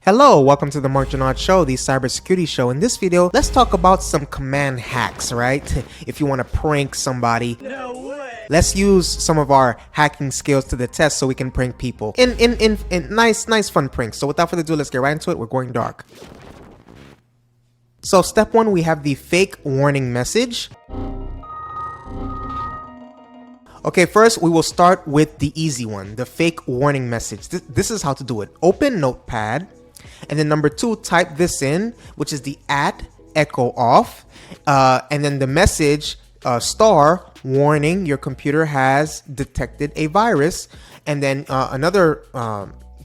Hello, welcome to the Mark Janard Show, the cybersecurity show. In this video, let's talk about some command hacks, right? If you want to prank somebody, let's use some of our hacking skills to the test so we can prank people in nice fun pranks. So without further ado, let's get right into it. We're going dark. So step one, we have the fake warning message. Okay, first we will start with the easy one, the fake warning message. This is how to do it. Open Notepad, and then number two, type this in, which is the @echo off, and then the message star warning, your computer has detected a virus, and then another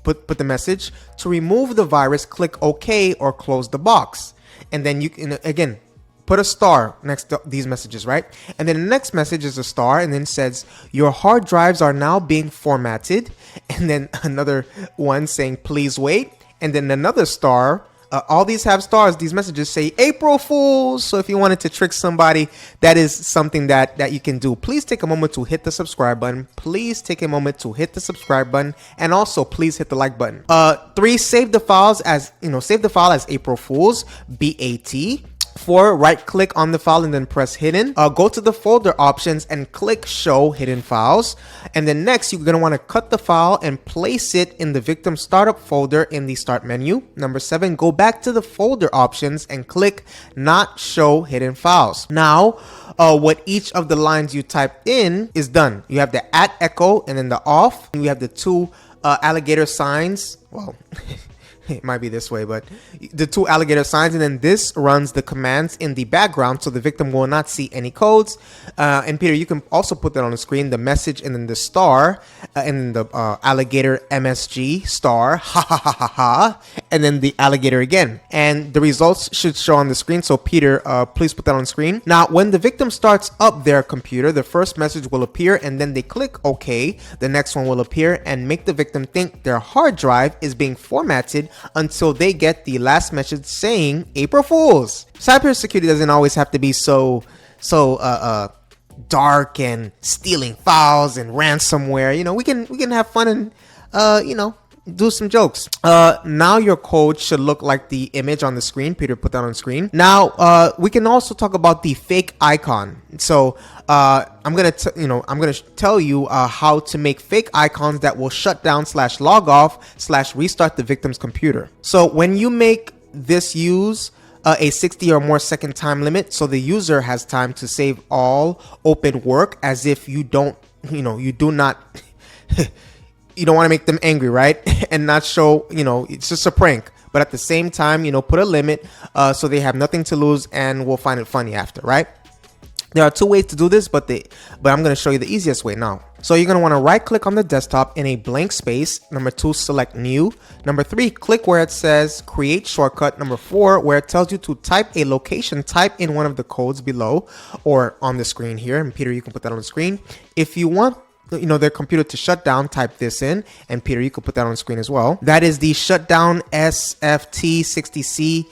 put the message to remove the virus, click OK or close the box, and then you can again put a star next to these messages, right? And then the next message is a star, and then says your hard drives are now being formatted, and then another one saying please wait, and then another star. All these have stars. These messages say April Fools. So if you wanted to trick somebody, that is something that you can do. Please take a moment to hit the subscribe button. Please take a moment to hit the subscribe button, and also please hit the like button. 3, save the files as save the file as April Fools, BAT. 4, right click on the file and then press hidden. Go to the folder options and click show hidden files, and then next you're going to want to cut the file and place it in the victim startup folder in the start menu. Number 7, go back to the folder options and click not show hidden files. Now what each of the lines you typed in is done. You have the @echo and then the off. You have the two alligator signs. Well, it might be this way, but the two alligator signs, and then this runs the commands in the background so the victim will not see any codes. And Peter, you can also put that on the screen, the message and then the star, and then the alligator MSG star, ha ha ha ha ha, and then the alligator again. And the results should show on the screen. So Peter, please put that on the screen. Now, when the victim starts up their computer, the first message will appear, and then they click OK. The next one will appear and make the victim think their hard drive is being formatted until they get the last message saying April Fools. Cybersecurity doesn't always have to be so dark and stealing files and ransomware. We can have fun and do some jokes. Now your code should look like the image on the screen. Peter, put that on the screen. Now we can also talk about the fake icon. So I'm gonna tell you how to make fake icons that will shut down /log off /restart the victim's computer. So when you make this use a 60 or more second time limit, so the user has time to save all open work, as if you don't you don't want to make them angry, right? And not show, it's just a prank. But at the same time, put a limit so they have nothing to lose and will find it funny after, right? There are 2 ways to do this, but I'm going to show you the easiest way now. So you're going to want to right click on the desktop in a blank space. Number 2, select new. Number 3, click where it says create shortcut. Number 4, where it tells you to type a location, type in one of the codes below or on the screen here. And Peter, you can put that on the screen. If you want their computer to shut down, type this in, and Peter, you could put that on the screen as well. That is the shutdown SFT60C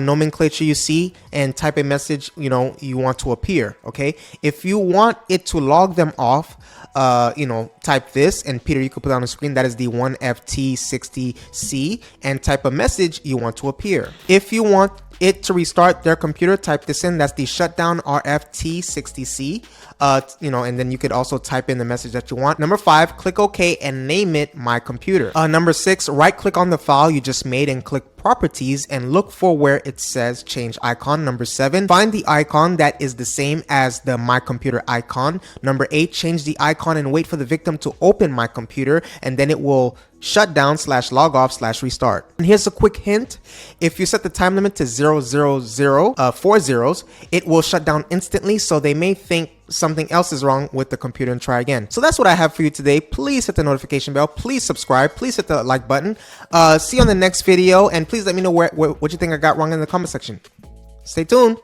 nomenclature you see, and type a message you want to appear. Okay, if you want it to log them off, type this, and Peter, you could put that on the screen. That is the 1FT60C, and type a message you want to appear. If you want it to restart their computer, type this in. That's the shutdown RFT60C. And then you could also type in the message that you want. Number 5, click OK and name it my computer. Number 6, right click on the file you just made and click properties and look for where it says change icon. Number 7, find the icon that is the same as the my computer icon. Number 8, change the icon and wait for the victim to open my computer, and then it will shut down /log off /restart. And here's a quick hint. If you set the time limit to 000, 4 zeros, it will shut down instantly, so they may think something else is wrong with the computer and try again. So that's what I have for you today. Please hit the notification bell. Please subscribe. Please hit the like button. See you on the next video, and please let me know what you think I got wrong in the comment section. Stay tuned.